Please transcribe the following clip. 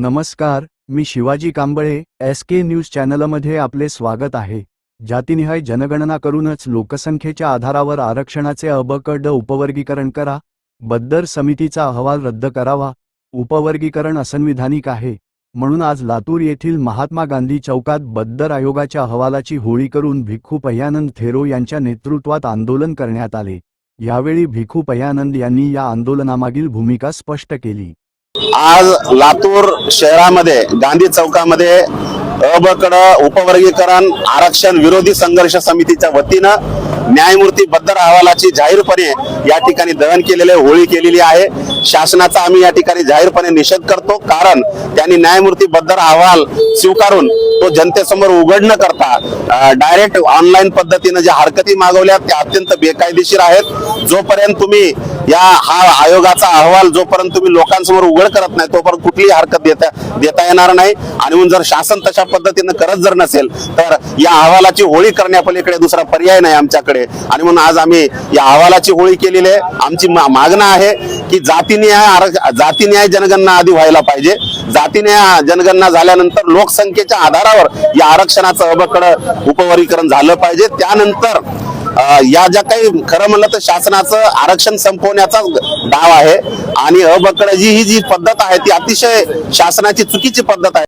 नमस्कार, मी Shivaji Kamble, SK news चॅनलमध्ये आपले स्वागत आहे। जातीनिहाय जनगणना करूनच लोकसंख्येच्या आधारावर आरक्षणाचे अ-ब-क-ड उपवर्गीकरण करा, बद्दर समितीचा अहवाल रद्द करावा। उपवर्गीकरण असंविधानिक आहे, म्हणून आज लातूर येथील महात्मा गांधी चौकात बद्दर आयोगाच्या अहवालाची होळी करून भिक्खू पयानंद थेरो यांच्या नेतृत्वात आंदोलन करण्यात आले। यावेळी भिक्खू पयानंद यांनी या आंदोलनामागील भूमिका स्पष्ट केली। आज लातूर शहरामध्ये गांधी चौकामध्ये अ-ब-क-ड उपवर्गीकरण आरक्षण विरोधी संघर्ष समितीच्या वतीनं न्यायमूर्ती बद्दर अहवालाची जाहीरपणे या ठिकाणी दहन केलेले होळी केलेली आहे। शासनाचा आम्ही या ठिकाणी जाहीरपणे निषेध करतो, कारण त्यांनी न्यायमूर्ती बद्दर अहवाल स्वीकारून तो जनतेसमोर उघड न करता डायरेक्ट ऑनलाईन पद्धतीने ज्या हरकती मागवल्या त्या अत्यंत बेकायदेशीर आहेत। जोपर्यंत तुम्ही हा आयोगाचा अहवाल जोपर्यंत तुम्ही लोकांसमोर उघड करत नाही तोपर्यंत कुठलीही हरकत देता येणार नाही। आणि म्हणून जर शासन तशा पद्धतीने करत जर नसेल तर या अहवालाची होळी करण्यापलीकडे दुसरा पर्याय नाही आमच्याकडे। आणि म्हणून आज आम्ही या अहवालाची होळी केलेली आहे। आमची मागणं आहे की जातीन्याय जनगणना आधी व्हायला पाहिजे। जातीन्याय जनगणना झाल्यानंतर लोकसंख्येच्या आधारावर या आरक्षणाचं अ-ब-क-ड उपवर्गीकरण झालं पाहिजे। त्यानंतर या ज्या काही खरं म्हणलं तर शासनाचं आरक्षण संपवण्याचा डाव आहे आणि अ-ब-क-ड ही जी पद्धत आहे ती अतिशय शासनाची चुकीची पद्धत आहे।